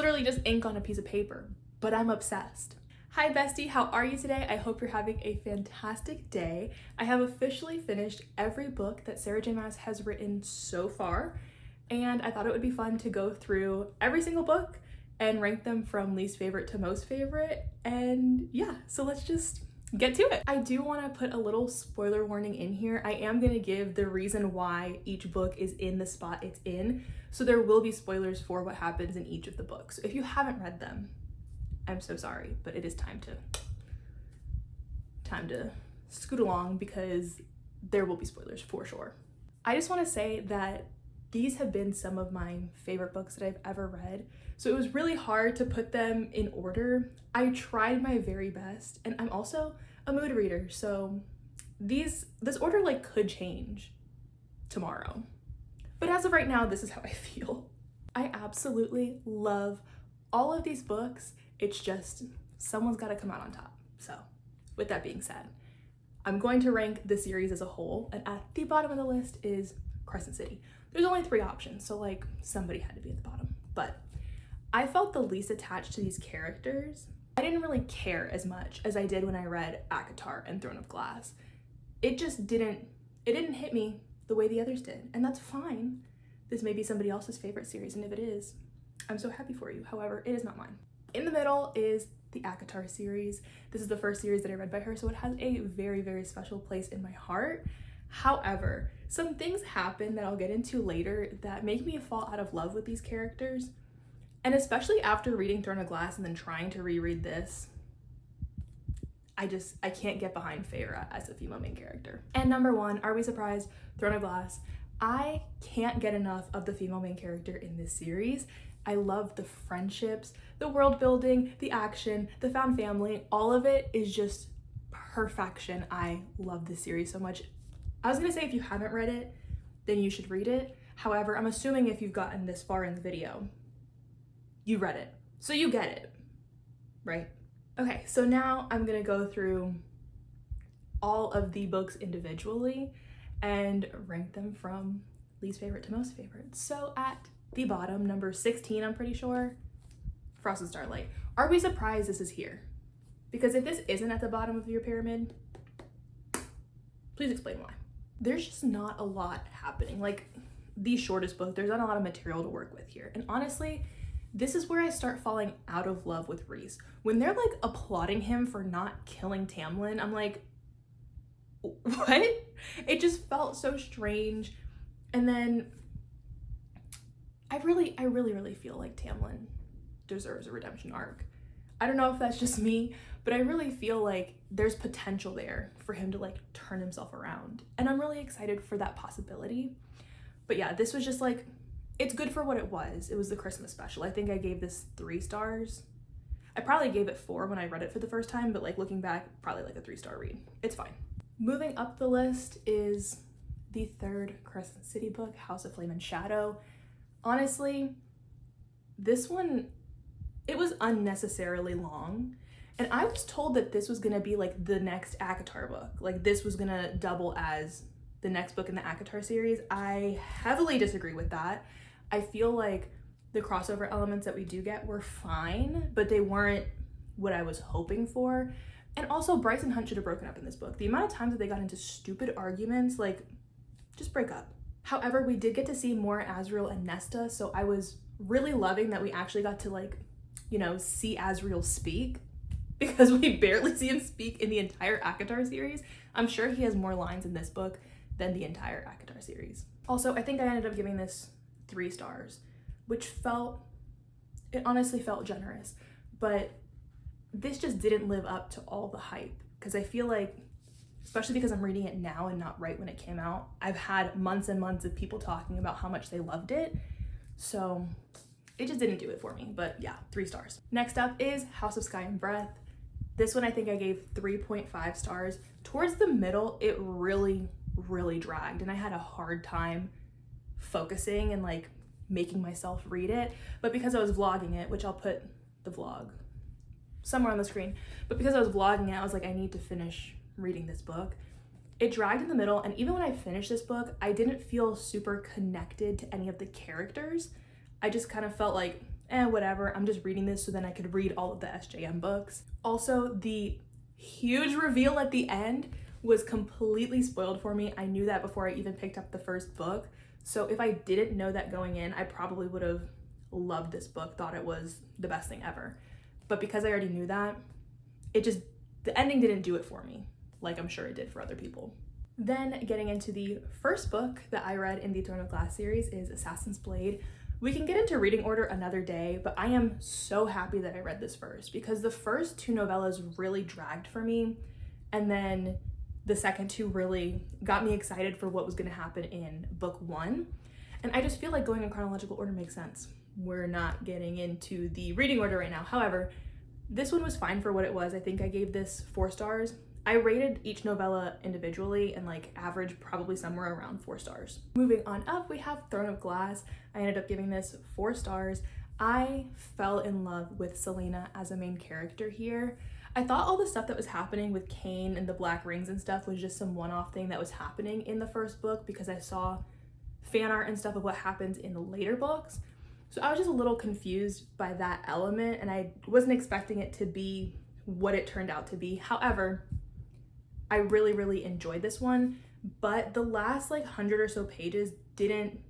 literally just ink on a piece of paper, but I'm obsessed. Hi bestie, how are you today? I hope you're having a fantastic day. I have officially finished every book that Sara Maas has written so far, and I thought it would be fun to go through every single book and rank them from least favorite to most favorite. And yeah, so let's just get to it. I do want to put a little spoiler warning in here. I am going to give the reason why each book is in the spot it's in, so there will be spoilers for what happens in each of the books. So if you haven't read them, I'm so sorry, but it is time to scoot along because there will be spoilers for sure. I just want to say that these have been some of my favorite books that I've ever read, so it was really hard to put them in order. I tried my very best, and I'm also a mood reader, so this order like could change tomorrow. But as of right now, this is how I feel. I absolutely love all of these books. It's just someone's got to come out on top. So with that being said, I'm going to rank the series as a whole, and at the bottom of the list is Crescent City. There's only 3 options, so like somebody had to be at the bottom, but I felt the least attached to these characters. I didn't really care as much as I did when I read Acotar and Throne of Glass. It didn't hit me the way the others did, and that's fine. This may be somebody else's favorite series, and if it is, I'm so happy for you. However, it is not mine. In the middle is the Acotar series. This is the first series that I read by her, so it has a very, very special place in my heart. However, some things happen that I'll get into later that make me fall out of love with these characters. And especially after reading Throne of Glass and then trying to reread this, I can't get behind Feyre as a female main character. And number 1, are we surprised? Throne of Glass. I can't get enough of the female main character in this series. I love the friendships, the world building, the action, the found family. All of it is just perfection. I love this series so much. I was gonna say if you haven't read it, then you should read it. However, I'm assuming if you've gotten this far in the video, you read it, so you get it, right? Okay, so now I'm gonna go through all of the books individually and rank them from least favorite to most favorite. So at the bottom, number 16, I'm pretty sure, Frost and Starlight. Are we surprised this is here? Because if this isn't at the bottom of your pyramid, please explain why. There's just not a lot happening. Like the shortest book, there's not a lot of material to work with here. And honestly, this is where I start falling out of love with Rhys. When they're like applauding him for not killing Tamlin, I'm like, what? It just felt so strange. And then I really feel like Tamlin deserves a redemption arc. I don't know if that's just me, but I really feel like there's potential there for him to like turn himself around. And I'm really excited for that possibility. But yeah, this was just like, it's good for what it was. It was the Christmas special. I think I gave this 3 stars. I probably gave it 4 when I read it for the first time, but like looking back, probably like a 3-star read. It's fine. Moving up the list is the 3rd Crescent City book, House of Flame and Shadow. Honestly, this one, it was unnecessarily long. And I was told that this was gonna be like the next Acotar book. Like this was gonna double as the next book in the Acotar series. I heavily disagree with that. I feel like the crossover elements that we do get were fine, but they weren't what I was hoping for. And also Bryce and Hunt should have broken up in this book. The amount of times that they got into stupid arguments, like just break up. However, we did get to see more Azriel and Nesta, so I was really loving that we actually got to like, you know, see Azriel speak, because we barely see him speak in the entire Acotar series. I'm sure he has more lines in this book than the entire Acotar series. Also, I think I ended up giving this 3 stars, which it honestly felt generous, but this just didn't live up to all the hype, because I feel like, especially because I'm reading it now and not right when it came out, I've had months and months of people talking about how much they loved it, so it just didn't do it for me. But yeah, 3 stars. Next up is House of Sky and Breath. This one I think I gave 3.5 stars. Towards the middle, it really dragged, and I had a hard time focusing and like making myself read it. But because I was vlogging it, which I'll put the vlog somewhere on the screen, but because I was vlogging it, I was like, I need to finish reading this book. It dragged in the middle, and even when I finished this book, I didn't feel super connected to any of the characters. I just kind of felt like whatever, I'm just reading this so then I could read all of the SJM books. Also, the huge reveal at the end was completely spoiled for me. I knew that before I even picked up the first book. So if I didn't know that going in, I probably would have loved this book, thought it was the best thing ever. But because I already knew that, the ending didn't do it for me, like I'm sure it did for other people. Then getting into the first book that I read in the Throne of Glass series is Assassin's Blade. We can get into reading order another day, but I am so happy that I read this first because the first two novellas really dragged for me, and then the second two really got me excited for what was going to happen in book one. And I just feel like going in chronological order makes sense. We're not getting into the reading order right now. However, this one was fine for what it was. I think I gave this 4 stars. I rated each novella individually and like average probably somewhere around 4 stars. Moving on up, we have Throne of Glass. I ended up giving this 4 stars. I fell in love with Selena as a main character here. I thought all the stuff that was happening with Cain and the black rings and stuff was just some one-off thing that was happening in the first book because I saw fan art and stuff of what happens in the later books. So I was just a little confused by that element and I wasn't expecting it to be what it turned out to be. However, I really, really enjoyed this one, but the last like 100 or so pages didn't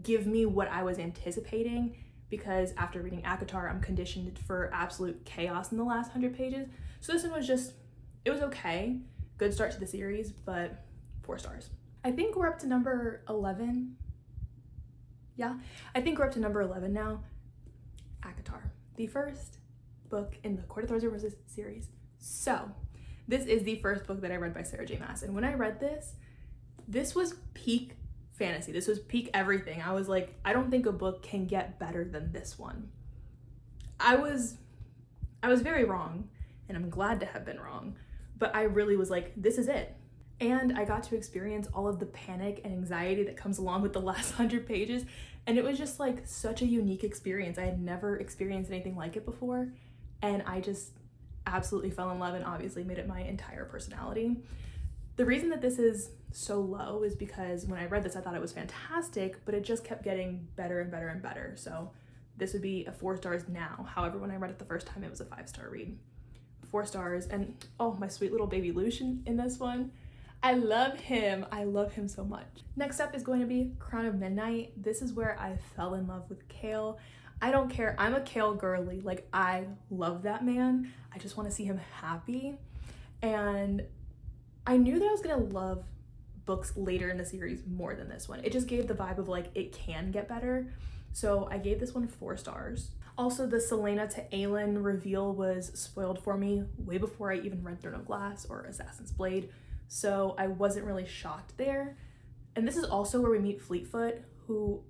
give me what I was anticipating because after reading Acotar, I'm conditioned for absolute chaos in the last 100 pages. So this one was just, it was okay. Good start to the series, but 4 stars. I think we're up to number 11. Yeah, I think we're up to number 11 now. Acotar, the first book in the Court of Thorns and Roses series. So this is the first book that I read by Sarah J. Maas. And when I read this, this was peak fantasy. This was peak everything. I was like, I don't think a book can get better than this one. I was very wrong, and I'm glad to have been wrong, but I really was like, this is it. And I got to experience all of the panic and anxiety that comes along with the last 100 pages, and it was just like such a unique experience. I had never experienced anything like it before, and I just absolutely fell in love and obviously made it my entire personality. The reason that this is so low is because when I read this, I thought it was fantastic, but it just kept getting better and better and better. So this would be a 4 stars now. However, when I read it the first time, it was a 5-star read. 4 stars. And oh, my sweet little baby Lucian in this one. I love him. I love him so much. Next up is going to be Crown of Midnight. This is where I fell in love with Chaol. I don't care. I'm a Chaol girly. Like, I love that man. I just want to see him happy. And I knew that I was gonna love books later in the series more than this one. It just gave the vibe of like, it can get better. So I gave this one 4 stars. Also, the Selena to Aelin reveal was spoiled for me way before I even read Throne of Glass or Assassin's Blade. So I wasn't really shocked there. And this is also where we meet Fleetfoot, who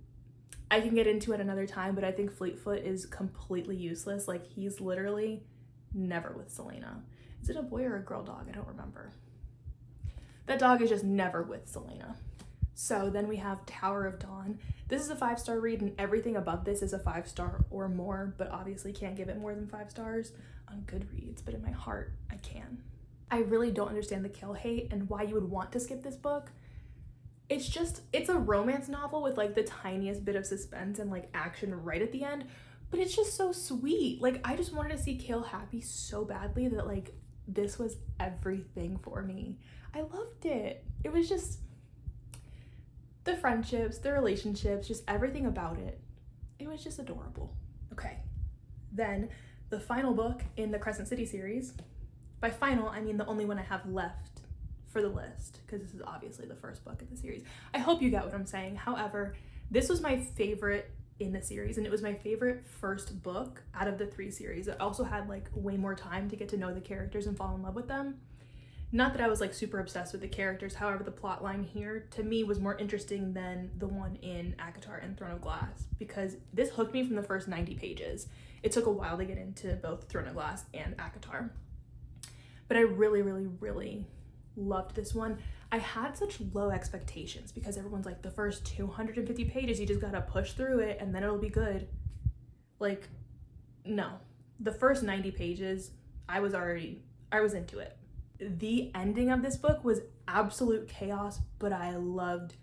I can get into at another time, but I think Fleetfoot is completely useless. Like, he's literally never with Selena. Is it a boy or a girl dog? I don't remember. That dog is just never with Selena. So then we have Tower of Dawn. This is a 5-star read and everything above this is a 5-star or more, but obviously can't give it more than 5 stars on Goodreads, but in my heart, I can. I really don't understand the Chaol hate and why you would want to skip this book. It's a romance novel with like the tiniest bit of suspense and like action right at the end, but it's just so sweet. Like, I just wanted to see Chaol happy so badly that like this was everything for me. I loved it. It was just the friendships, the relationships, just everything about it. It was just adorable. Okay, then the final book in the Crescent City series. By final, I mean the only one I have left for the list, because this is obviously the first book in the series. I hope you get what I'm saying. However, this was my favorite in the series, and it was my favorite first book out of the 3 series. It also had like way more time to get to know the characters and fall in love with them. Not that I was like super obsessed with the characters, however, the plot line here to me was more interesting than the one in Acotar and Throne of Glass, because this hooked me from the first 90 pages. It took a while to get into both Throne of Glass and Acotar. But I really, really, really loved this one. I had such low expectations because everyone's like, the first 250 pages, you just gotta push through it and then it'll be good. Like, no. The first 90 pages, I was into it. The ending of this book was absolute chaos, but I loved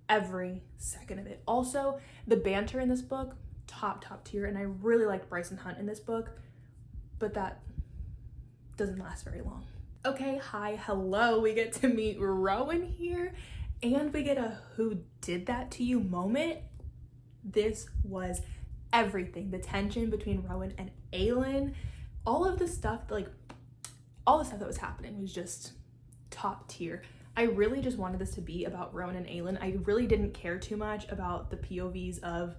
every second of it. Also, the banter in this book top tier, and I really liked Bryson Hunt in this book, but that doesn't last very long. Okay, hi, hello, we get to meet Rowan here, and we get a who did that to you moment. This was everything. The tension between Rowan and Aelin, all of the stuff, like all the stuff that was happening was just top tier. I really just wanted this to be about Rowan and Aelin. I really didn't care too much about the POVs of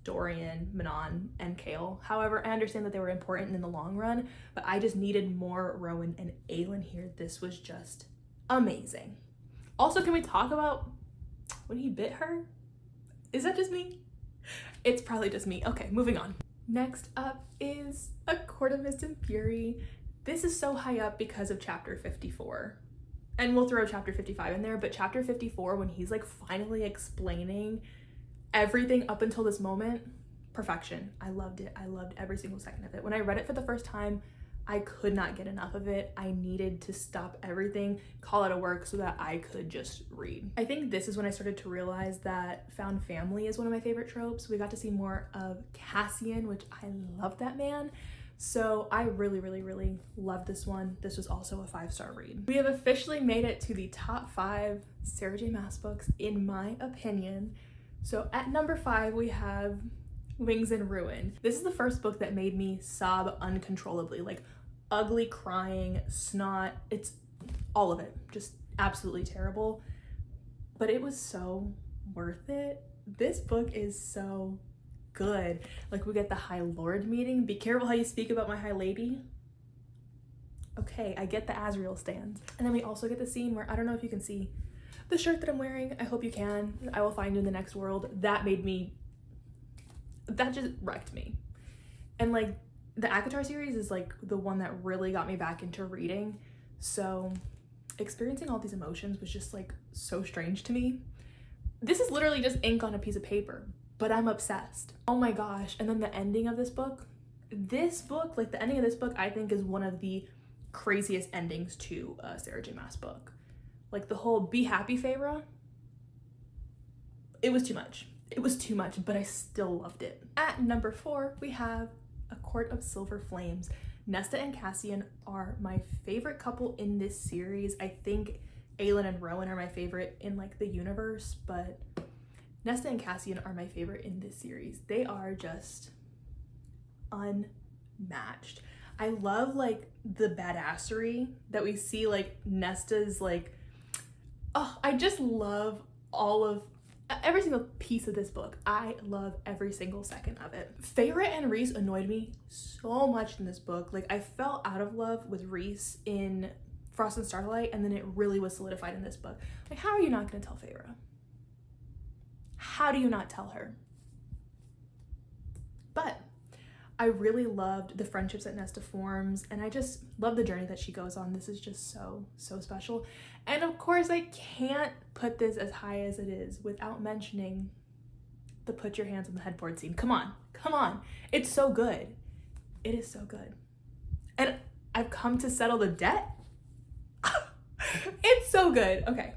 Dorian, Manon, and Kale. However, I understand that they were important in the long run, but I just needed more Rowan and Aelin here. This was just amazing. Also, can we talk about when he bit her? Is that just me? It's probably just me. Okay, moving on. Next up is A Court of Mist and Fury. This is so high up because of chapter 54. And we'll throw chapter 55 in there, but chapter 54, when he's like finally explaining everything up until this moment, perfection. I loved it. I loved every single second of it. When I read it for the first time, I could not get enough of it. I needed to stop everything, call it a work so that I could just read. I think this is when I started to realize that found family is one of my favorite tropes. We got to see more of Cassian, which I love that man. So I really loved this one. This was also a 5-star read. We have officially made it to the top 5 Sarah J. Maas books, in my opinion. So at number 5, we have Wings in Ruin. This is the first book that made me sob uncontrollably, like ugly crying, snot, it's all of it, just absolutely terrible. But it was so worth it. This book is so good. Like, we get the High Lord meeting. Be careful how you speak about my High Lady. Okay, I get the Asriel stands. And then we also get the scene where, I don't know if you can see the shirt that I'm wearing. I hope you can. I will find you in the next world. That just wrecked me. And like, the Acotar series is like the one that really got me back into reading. So experiencing all these emotions was just like so strange to me. This is literally just ink on a piece of paper, but I'm obsessed. Oh my gosh. And then the ending of this book, like the ending of this book, I think is one of the craziest endings to a Sarah J. Maas book. Like the whole be happy Feyre, it was too much. It was too much, but I still loved it. At number 4, we have A Court of Silver Flames. Nesta and Cassian are my favorite couple in this series. I think Aelin and Rowan are my favorite in like the universe, but Nesta and Cassian are my favorite in this series. They are just unmatched. I love like the badassery that we see, like Nesta's like, oh, I just love every single piece of this book. I love every single second of it. Feyre and Rhys annoyed me so much in this book. Like, I fell out of love with Rhys in Frost and Starlight, and then it really was solidified in this book. Like, how are you not gonna tell Feyre? How do you not tell her? But I really loved the friendships that Nesta forms, and I just love the journey that she goes on. This is just so special. And of course, I can't put this as high as it is without mentioning the put your hands on the headboard scene. Come on. It's so good. It is so good. And I've come to settle the debt. It's so good. Okay,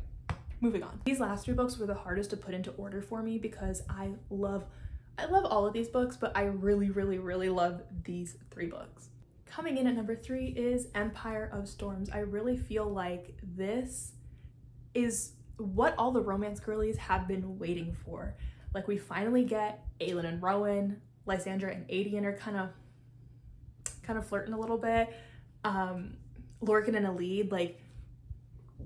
moving on. These last 3 books were the hardest to put into order for me because I love all of these books, but I really love these 3 books. Coming in at number 3 is Empire of Storms. I really feel like this is what all the romance girlies have been waiting for. Like, we finally get Aelin and Rowan, Lysandra and Aedion are kind of flirting a little bit. Lorcan and Alid, like,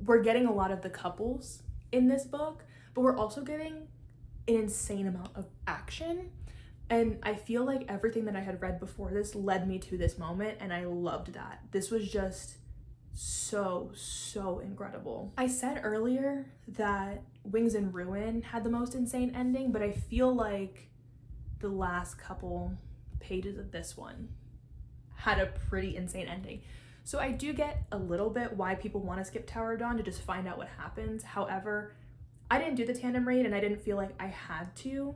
we're getting a lot of the couples in this book, but we're also getting an insane amount of action. And I feel like everything that I had read before this led me to this moment, and I loved that. This was just so incredible. I said earlier that Wings in Ruin had the most insane ending, but I feel like the last couple pages of this one had a pretty insane ending. So I do get a little bit why people want to skip Tower of Dawn to just find out what happens. However, I didn't do the tandem read, and I didn't feel like I had to,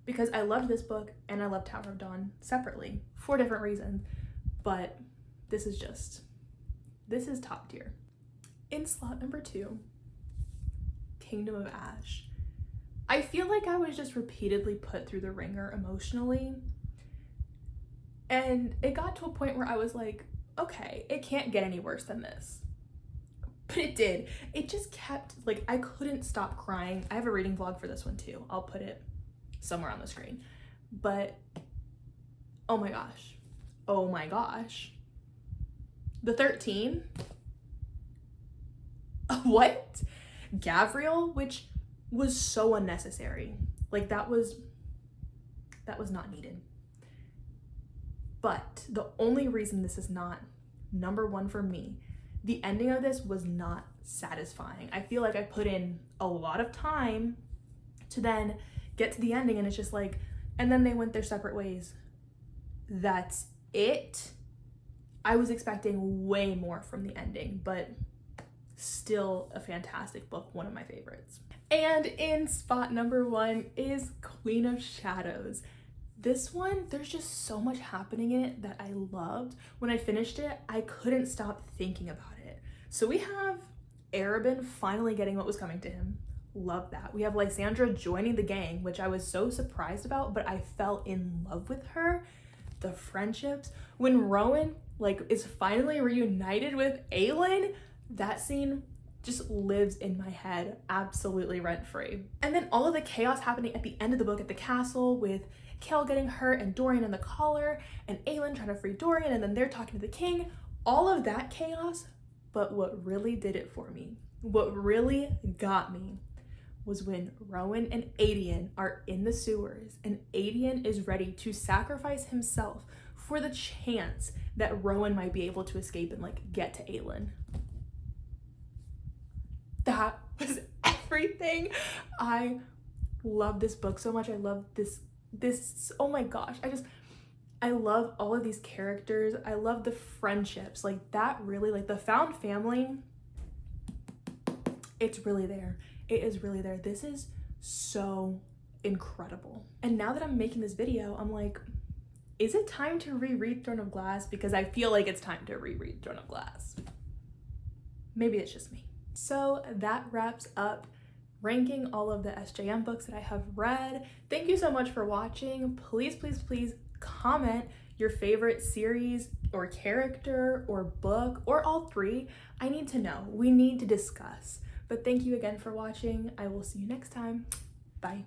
because I loved this book and I loved Tower of Dawn separately for different reasons. But this is top tier. In slot number 2, Kingdom of Ash. I feel like I was just repeatedly put through the ringer emotionally. And it got to a point where I was like, okay, it can't get any worse than this. But it did. It just kept, like, I couldn't stop crying. I have a reading vlog for this one too. I'll put it somewhere on the screen. But, oh my gosh. Oh my gosh. The 13? What? Gavriel, which was so unnecessary. Like, that was not needed. But the only reason this is not number one for me, the ending of this was not satisfying. I feel like I put in a lot of time to then get to the ending, and it's just like, and then they went their separate ways. That's it. I was expecting way more from the ending, but still a fantastic book, one of my favorites. And in spot number one is Queen of Shadows. This one, there's just so much happening in it that I loved. When I finished it, I couldn't stop thinking about it. So we have Arabin finally getting what was coming to him. Love that. We have Lysandra joining the gang, which I was so surprised about, but I fell in love with her. The friendships. When Rowan, like, is finally reunited with Aelin, that scene just lives in my head, absolutely rent-free. And then all of the chaos happening at the end of the book at the castle with Kale getting hurt and Dorian in the collar and Aelin trying to free Dorian, and then they're talking to the king. All of that chaos, but what really did it for me, what really got me, was when Rowan and Aedion are in the sewers and Aedion is ready to sacrifice himself for the chance that Rowan might be able to escape and, like, get to Aelin. That was everything. I love this book so much. I love this, oh my gosh. I love all of these characters. I love the friendships. Like, that really, like, the found family, it's really there. It is really there. This is so incredible. And now that I'm making this video, I'm like, is it time to reread Throne of Glass? Because I feel like it's time to reread Throne of Glass. Maybe it's just me. So that wraps up ranking all of the SJM books that I have read. Thank you so much for watching. Please, please, please comment your favorite series or character or book or all three. I need to know. We need to discuss. But thank you again for watching. I will see you next time. Bye.